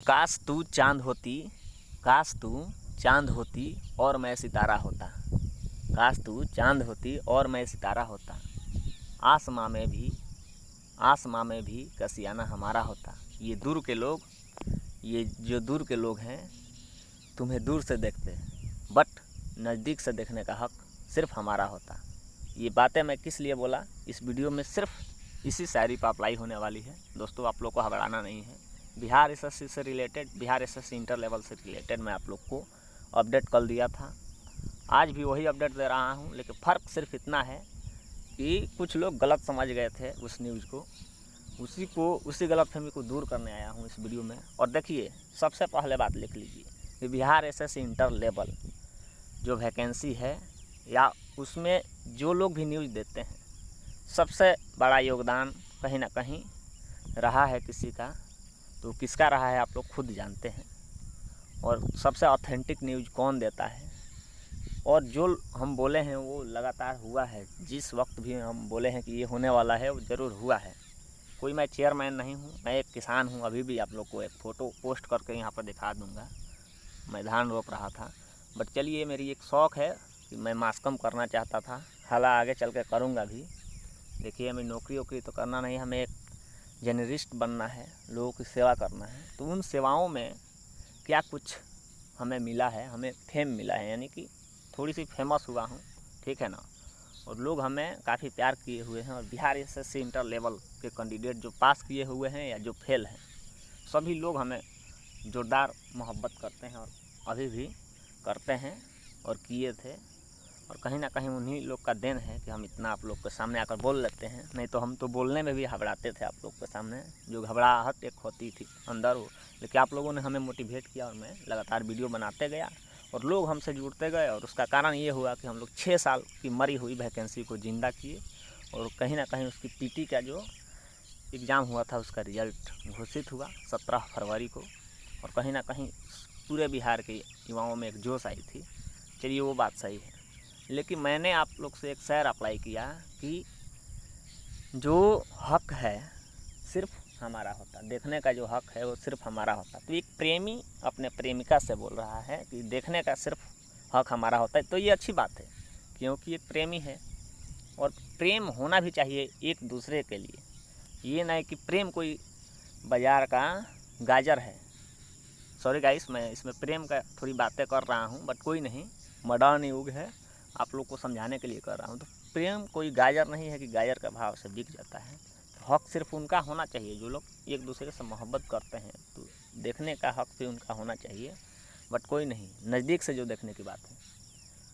काश तू चाँद होती, काश तू चाँद होती और मैं सितारा होता। काश तू चाँद होती और मैं सितारा होता। आसमां में भी कसियाना हमारा होता। ये जो दूर के लोग हैं तुम्हें दूर से देखते हैं, बट नज़दीक से देखने का हक सिर्फ हमारा होता। ये बातें मैं किस लिए बोला, इस वीडियो में सिर्फ इसी शायरी पर अप्लाई होने वाली है। दोस्तों, आप लोग को घबराना नहीं है। बिहार एसएससी से related, Bihar SSC inter level से रिलेटेड मैं आप लोग को अपडेट कर दिया था। आज भी वही अपडेट दे रहा हूँ, लेकिन फ़र्क सिर्फ इतना है कि कुछ लोग गलत समझ गए थे उस न्यूज़ को, उसी गलतफहमी को दूर करने आया हूँ इस वीडियो में। और देखिए, सबसे पहले बात लिख लीजिए कि बिहार एसएससी इंटर लेवल जो वैकेंसी है, या उसमें जो लोग भी न्यूज़ देते हैं, सबसे बड़ा योगदान कहीं ना कहीं रहा है किसी का। तो किसका रहा है आप लोग खुद जानते हैं। और सबसे ऑथेंटिक न्यूज़ कौन देता है, और जो हम बोले हैं वो लगातार हुआ है। जिस वक्त भी हम बोले हैं कि ये होने वाला है, वो ज़रूर हुआ है। कोई मैं चेयरमैन नहीं हूँ, मैं एक किसान हूँ। अभी भी आप लोग को एक फ़ोटो पोस्ट करके यहाँ पर दिखा दूँगा, मैं धान रोप रहा था। बट चलिए, मेरी एक शौक़ है कि मैं मास्कम करना चाहता था, हालांकि आगे चल के करूँगा भी। देखिए, हमें नौकरी वोकरी तो करना नहीं, हमें एक जर्नलिस्ट बनना है, लोगों की सेवा करना है। तो उन सेवाओं में क्या कुछ हमें मिला है, हमें फेम मिला है, यानी कि थोड़ी सी फेमस हुआ हूँ, ठीक है ना। और लोग हमें काफ़ी प्यार किए हुए हैं। और बिहार एसएससी इंटर लेवल के कैंडिडेट जो पास किए हुए हैं या जो फेल हैं, सभी लोग हमें ज़ोरदार मोहब्बत करते हैं और अभी भी करते हैं और किए थे। और कहीं ना कहीं उन्हीं लोग का देन है कि हम इतना आप लोग के सामने आकर बोल लेते हैं। नहीं तो हम तो बोलने में भी घबराते थे आप लोग के सामने, जो घबराहट एक होती थी अंदर वो। लेकिन आप लोगों ने हमें मोटिवेट किया और मैं लगातार वीडियो बनाते गया और लोग हमसे जुड़ते गए। और उसका कारण ये हुआ कि हम लोग 6 साल की मरी हुई वैकेंसी को ज़िंदा किए। और कहीं ना कहीं उसकी पीटी का जो एग्ज़ाम हुआ था, उसका रिज़ल्ट घोषित हुआ 17 फरवरी को। और कहीं ना कहीं पूरे बिहार के युवाओं में एक जोश आई थी। चलिए, वो बात सही है। लेकिन मैंने आप लोग से एक शेर अप्लाई किया कि जो हक है सिर्फ हमारा होता, देखने का जो हक है वो सिर्फ हमारा होता। तो एक प्रेमी अपने प्रेमिका से बोल रहा है कि देखने का सिर्फ हक हमारा होता है। तो ये अच्छी बात है, क्योंकि एक प्रेमी है और प्रेम होना भी चाहिए एक दूसरे के लिए। ये नहीं कि प्रेम कोई बाज़ार का गाजर है। सॉरी गाइस, मैं इसमें प्रेम का थोड़ी बातें कर रहा हूँ, बट कोई नहीं, मॉडर्न युग है, आप लोग को समझाने के लिए कर रहा हूँ। तो प्रेम कोई गाजर नहीं है कि गाजर का भाव से बिक जाता है। तो हक सिर्फ उनका होना चाहिए जो लोग एक दूसरे से मोहब्बत करते हैं, तो देखने का हक भी उनका होना चाहिए। बट कोई नहीं, नज़दीक से जो देखने की बात है।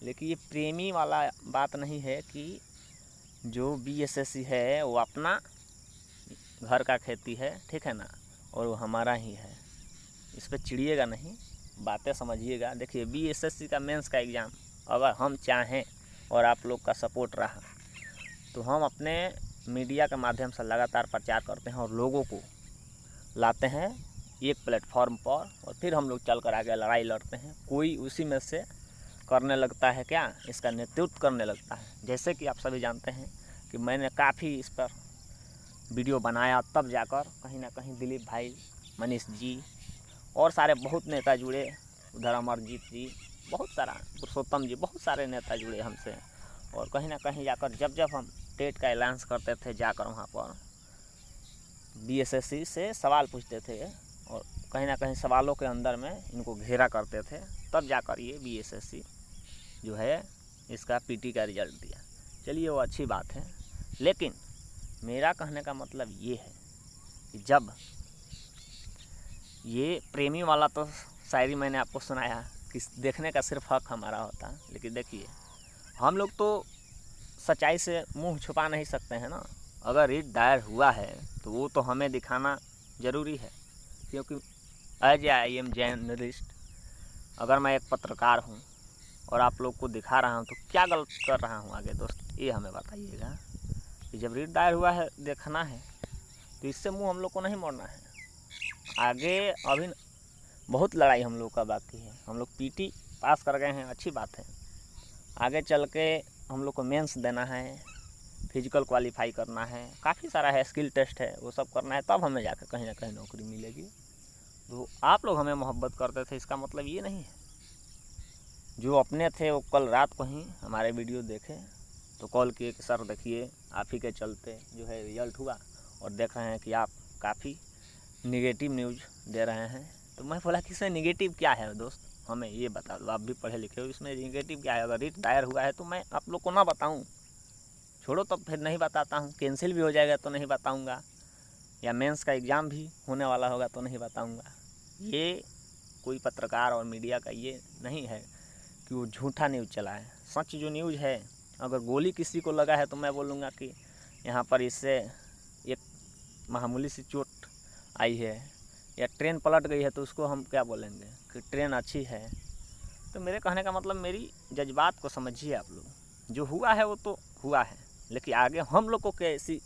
लेकिन ये प्रेमी वाला बात नहीं है कि जो बीएसएससी है वो अपना घर का खेती है, ठीक है ना, और वो हमारा ही है। इस पर चिढ़िएगा नहीं, बातें समझिएगा। देखिए, बीएसएससी का मेंस का एग्ज़ाम अगर हम चाहें और आप लोग का सपोर्ट रहा तो हम अपने मीडिया के माध्यम से लगातार प्रचार करते हैं और लोगों को लाते हैं एक प्लेटफॉर्म पर, और फिर हम लोग चल कर आगे लड़ाई लड़ते हैं। कोई उसी में से करने लगता है, क्या इसका नेतृत्व करने लगता है। जैसे कि आप सभी जानते हैं कि मैंने काफ़ी इस पर वीडियो बनाया, तब जाकर कहीं ना कहीं दिलीप भाई, मनीष जी और सारे बहुत नेता जुड़े, उधर अमरजीत जी, बहुत सारा, पुरुषोत्तम जी, बहुत सारे नेता जुड़े हमसे। और कहीं ना कहीं जाकर जब हम टेट का ऐलान करते थे, जाकर वहाँ पर बीएसएससी से सवाल पूछते थे और कहीं ना कहीं सवालों के अंदर में इनको घेरा करते थे, तब जाकर ये बीएसएससी जो है इसका पीटी का रिज़ल्ट दिया। चलिए, वो अच्छी बात है। लेकिन मेरा कहने का मतलब ये है कि जब ये प्रेमी वाला तो शायरी मैंने आपको सुनाया कि देखने का सिर्फ हक हमारा होता, लेकिन देखिए, हम लोग तो सच्चाई से मुंह छुपा नहीं सकते हैं ना। अगर रिट दायर हुआ है तो वो तो हमें दिखाना ज़रूरी है, क्योंकि एज आई एम जर्नलिस्ट, अगर मैं एक पत्रकार हूँ और आप लोग को दिखा रहा हूँ तो क्या गलत कर रहा हूँ आगे दोस्त, ये हमें बताइएगा। कि जब रिट दायर हुआ है, देखना है, तो इससे मुँह हम लोग को नहीं मोड़ना है। आगे अभी बहुत लड़ाई हम लोग का बाकी है। हम लोग पीटी पास कर गए हैं, अच्छी बात है। आगे चल के हम लोग को मेंस देना है, फिजिकल क्वालिफाई करना है, काफ़ी सारा है, स्किल टेस्ट है, वो सब करना है, तब हमें जाकर कहीं ना कहीं नौकरी मिलेगी। तो आप लोग हमें मोहब्बत करते थे, इसका मतलब ये नहीं है। जो अपने थे वो कल रात को ही हमारे वीडियो देखे तो कॉल किए कि सर देखिए आप ही के चलते जो है रिजल्ट हुआ, और देख रहे हैं कि आप काफ़ी निगेटिव न्यूज़ दे रहे हैं। तो मैं बोला कि इसमें निगेटिव क्या है दोस्त, हमें ये बता दो, आप भी पढ़े लिखे हो, इसमें निगेटिव क्या है? अगर रिट दायर हुआ है तो मैं आप लोग को ना बताऊं, छोड़ो तब फिर नहीं बताता हूं, कैंसिल भी हो जाएगा तो नहीं बताऊंगा, या मेंस का एग्ज़ाम भी होने वाला होगा तो नहीं बताऊंगा। ये कोई पत्रकार और मीडिया का ये नहीं है कि वो झूठा न्यूज़ चलाए। सच जो न्यूज़ है, अगर गोली किसी को लगा है तो मैं बोलूँगा कि यहाँ पर इससे एक मामूली सी चोट आई है, या ट्रेन पलट गई है तो उसको हम क्या बोलेंगे कि ट्रेन अच्छी है। तो मेरे कहने का मतलब, मेरी जज्बात को समझिए आप लोग। जो हुआ है वो तो हुआ है, लेकिन आगे हम लोग को कैसी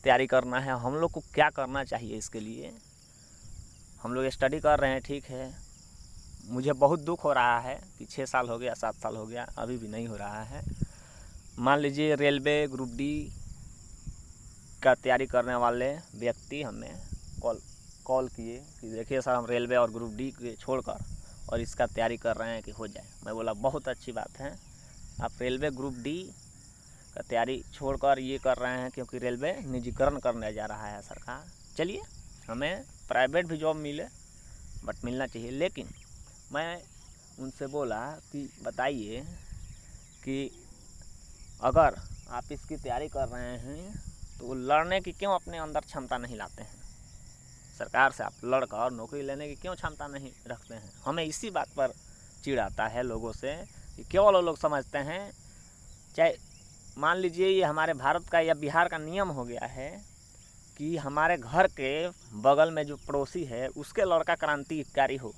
तैयारी करना है, हम लोग को क्या करना चाहिए, इसके लिए हम लोग स्टडी कर रहे हैं। ठीक है, मुझे बहुत दुख हो रहा है कि 6 साल हो गया, 7 साल हो गया, अभी भी नहीं हो रहा है। मान लीजिए रेलवे ग्रुप डी का तैयारी करने वाले व्यक्ति हमें कॉल किए कि देखिए सर हम रेलवे और ग्रुप डी के छोड़कर और इसका तैयारी कर रहे हैं कि हो जाए। मैं बोला बहुत अच्छी बात है, आप रेलवे ग्रुप डी का तैयारी छोड़कर ये कर रहे हैं क्योंकि रेलवे निजीकरण करने जा रहा है सरकार। चलिए, हमें प्राइवेट भी जॉब मिले, बट मिलना चाहिए। लेकिन मैं उनसे बोला कि बताइए कि अगर आप इसकी तैयारी कर रहे हैं तो लड़ने की क्यों अपने अंदर क्षमता नहीं लाते हैं? सरकार से आप लड़कर नौकरी लेने की क्यों क्षमता नहीं रखते हैं? हमें इसी बात पर चिढ़ आता है लोगों से कि केवल लोग समझते हैं, चाहे मान लीजिए ये हमारे भारत का या बिहार का नियम हो गया है कि हमारे घर के बगल में जो पड़ोसी है उसके लड़का क्रांतिकारी हो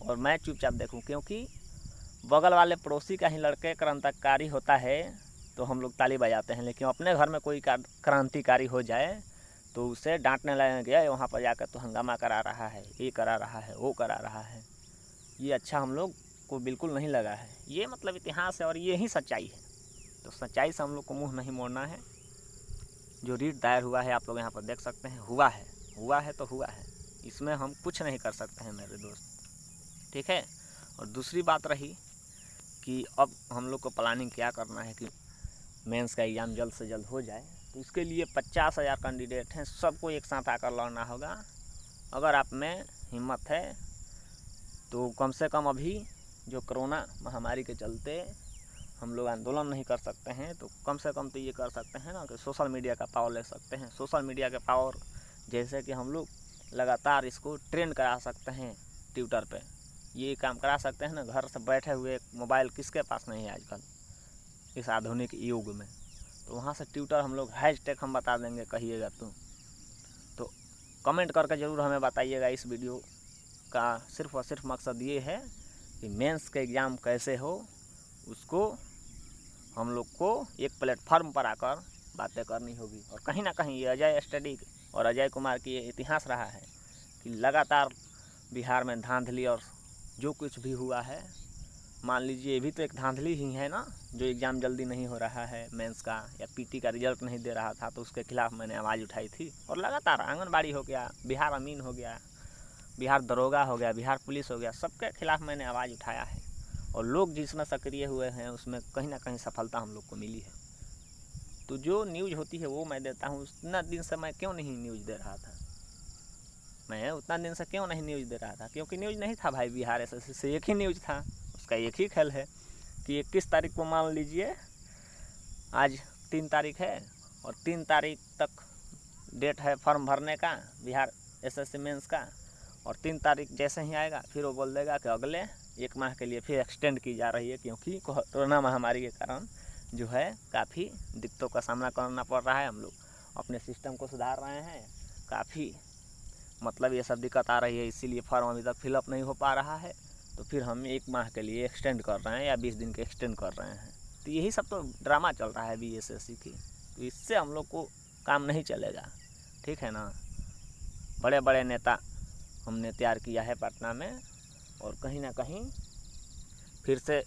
और मैं चुपचाप देखूं, क्योंकि बगल वाले पड़ोसी का ही लड़के क्रांतिकारी होता है तो हम लोग ताली बजाते हैं। लेकिन अपने घर में कोई क्रांतिकारी हो जाए तो उसे डांटने लगेंगे, वहाँ पर जाकर तो हंगामा करा रहा है, ये करा रहा है, वो करा रहा है। ये अच्छा हम लोग को बिल्कुल नहीं लगा है। ये मतलब इतिहास है और ये ही सच्चाई है। तो सच्चाई से हम लोग को मुँह नहीं मोड़ना है। जो रिट दायर हुआ है आप लोग यहाँ पर देख सकते हैं, हुआ है तो हुआ है, इसमें हम कुछ नहीं कर सकते हैं मेरे दोस्त। ठीक है। और दूसरी बात रही कि अब हम लोग को प्लानिंग क्या करना है कि मेंस का एग्ज़ाम जल्द से जल्द हो जाए। तो इसके लिए 50,000 कैंडिडेट हैं, सबको एक साथ आकर लड़ना होगा। अगर आप में हिम्मत है तो कम से कम अभी जो कोरोना महामारी के चलते हम लोग आंदोलन नहीं कर सकते हैं, तो कम से कम तो ये कर सकते हैं ना कि सोशल मीडिया का पावर ले सकते हैं। सोशल मीडिया के पावर जैसे कि हम लोग लगातार इसको ट्रेंड करा सकते हैं ट्विटर पे, ये काम करा सकते हैं ना। घर से बैठे हुए मोबाइल किसके पास नहीं है आजकल इस आधुनिक युग में, तो वहाँ से ट्विटर हम लोग हैशटैग हम बता देंगे, कहिएगा तो कमेंट करके ज़रूर हमें बताइएगा। इस वीडियो का सिर्फ और सिर्फ मकसद ये है कि मेंस का एग्ज़ाम कैसे हो, उसको हम लोग को एक प्लेटफार्म पर आकर बातें करनी होगी। और कहीं ना कहीं ये अजय स्टडी और अजय कुमार की ये इतिहास रहा है कि लगातार बिहार में धांधली, और जो कुछ भी हुआ है, मान लीजिए ये भी तो एक धांधली ही है ना। जो एग्ज़ाम जल्दी नहीं हो रहा है मेंस का, या पीटी का रिजल्ट नहीं दे रहा था, तो उसके खिलाफ मैंने आवाज़ उठाई थी। और लगातार आंगनबाड़ी हो गया, बिहार अमीन हो गया, बिहार दरोगा हो गया, बिहार पुलिस हो गया, सबके खिलाफ मैंने आवाज़ उठाया है। और लोग जिसमें सक्रिय हुए हैं उसमें कहीं ना कहीं सफलता हम लोग को मिली है। तो जो न्यूज़ होती है वो मैं देता हूँ। उतना दिन से मैं क्यों नहीं न्यूज़ दे रहा था, मैं उतना दिन से क्यों नहीं न्यूज़ दे रहा था? क्योंकि न्यूज़ नहीं था भाई। बिहार एसएससी से एक ही न्यूज़ था, उसका एक ही खेल है कि 21 तारीख को मान लीजिए, आज 3 तारीख है और 3 तारीख तक डेट है फॉर्म भरने का बिहार एसएससी मेंस का। और 3 तारीख जैसे ही आएगा फिर वो बोल देगा कि अगले 1 माह के लिए फिर एक्सटेंड की जा रही है, क्योंकि कोरोना महामारी के कारण जो है काफ़ी दिक्कतों का सामना करना पड़ रहा है। हम लोग अपने सिस्टम को सुधार रहे हैं, काफ़ी मतलब ये सब दिक्कत आ रही है, इसीलिए फॉर्म अभी तक फिलअप नहीं हो पा रहा है। तो फिर हम 1 माह के लिए एक्सटेंड कर रहे हैं या 20 दिन के एक्सटेंड कर रहे हैं। तो यही सब तो ड्रामा चल रहा है बीएसएससी की। तो इससे हम लोग को काम नहीं चलेगा, ठीक है ना। बड़े बड़े नेता हमने तैयार किया है पटना में, और कहीं ना कहीं फिर से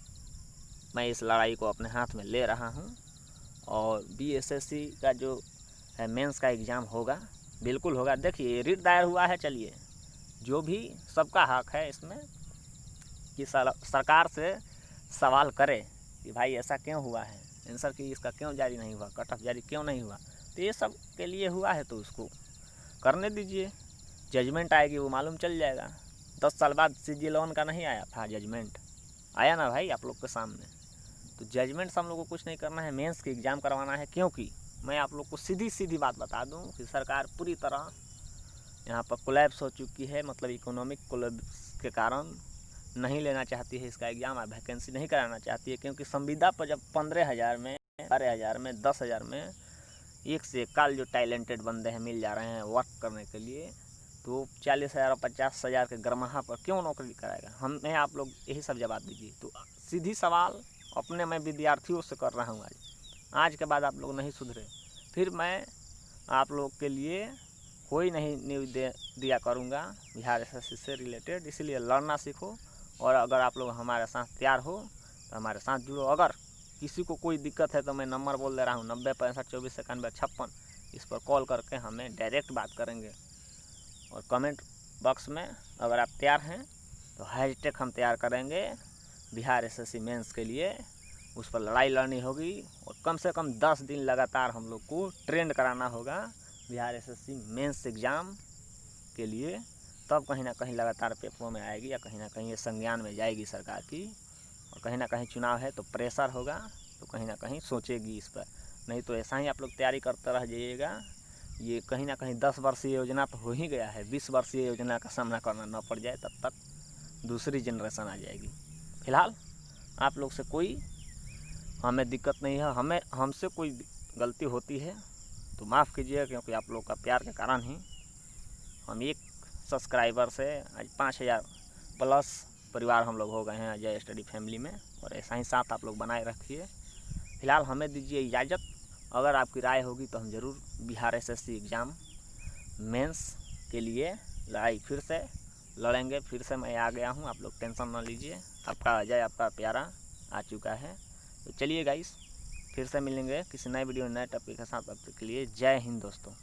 मैं इस लड़ाई को अपने हाथ में ले रहा हूँ। और बीएसएससी का जो है मेंस का एग्ज़ाम होगा, बिल्कुल होगा। देखिए रिट दायर हुआ है, चलिए जो भी सबका हक है इसमें कि सरकार से सवाल करे कि भाई ऐसा क्यों हुआ है, आंसर की इसका क्यों जारी नहीं हुआ, कट ऑफ जारी क्यों नहीं हुआ। तो ये सब के लिए हुआ है तो उसको करने दीजिए, जजमेंट आएगी वो मालूम चल जाएगा। 10 साल बाद CG11 का नहीं आया था जजमेंट, आया ना भाई आप लोग के सामने। तो जजमेंट से हम लोग को कुछ नहीं करना है, मेंस की एग्ज़ाम करवाना है। क्योंकि मैं आप लोग को सीधी बात बता दूं कि सरकार पूरी तरह यहाँ पर कोलैप्स हो चुकी है, मतलब इकोनॉमिक कोलैप्स के कारण नहीं लेना चाहती है इसका एग्ज़ाम, वैकेंसी नहीं कराना चाहती है। क्योंकि संविदा पर जब 15,000 में, 12,000 में, 10,000 में एक से एक काल जो टैलेंटेड बंदे हैं मिल जा रहे हैं वर्क करने के लिए, तो 40,000 और 50,000 के गरमाहा पर क्यों नौकरी कराएगा। हमें आप लोग यही सब जवाब दीजिए। तो सीधी सवाल अपने मैं विद्यार्थियों से कर रहा हूँ आज के बाद आप लोग नहीं सुधरे फिर मैं आप लोग के लिए कोई नहीं न्यूज़ दिया करूँगा बिहार SSC से रिलेटेड। इसीलिए लड़ना सीखो, और अगर आप लोग हमारे साथ तैयार हो तो हमारे साथ जुड़ो। अगर किसी को कोई दिक्कत है तो मैं नंबर बोल दे रहा हूँ 90 65 24 91 56, इस पर कॉल करके हमें डायरेक्ट बात करेंगे। और कमेंट बॉक्स में अगर आप तैयार हैं तो हैशटैग हम तैयार करेंगे बिहार SSC मेंस के लिए, उस पर लड़ाई लड़नी होगी। और कम से कम 10 दिन लगातार हम लोग को ट्रेंड कराना होगा बिहार SSC मेंस एग्ज़ाम के लिए, तब कहीं ना कहीं लगातार पेपरों में आएगी या कहीं ना कहीं ये संज्ञान में जाएगी सरकार की। और कहीं ना कहीं चुनाव है तो प्रेशर होगा, तो कहीं ना कहीं सोचेगी इस पर। नहीं तो ऐसा ही आप लोग तैयारी करते रह जाइएगा। ये कहीं ना कहीं 10 वर्षीय योजना तो हो ही गया है, 20 वर्षीय योजना का सामना करना न पड़ जाए, तब तक दूसरी जनरेशन आ जाएगी। फिलहाल आप लोग से कोई हमें दिक्कत नहीं है, हमसे कोई गलती होती है तो माफ़ कीजिए, क्योंकि आप लोग का प्यार के कारण ही हम एक सब्सक्राइबर से आज 5,000 प्लस परिवार हम लोग हो गए हैं अजय स्टडी फैमिली में। और ऐसा ही साथ आप लोग बनाए रखिए। फ़िलहाल हमें दीजिए इजाज़त। अगर आपकी राय होगी तो हम ज़रूर बिहार SSC एग्ज़ाम मेंस के लिए लड़ाई फिर से लड़ेंगे। फिर से मैं आ गया हूँ, आप लोग टेंशन ना लीजिए। आपका अजय, आपका प्यारा आ चुका है। तो चलिए गाइस, फिर से मिलेंगे किसी नए वीडियो नए टॉपिक के साथ। अब तक के लिए जय हिंद दोस्तों।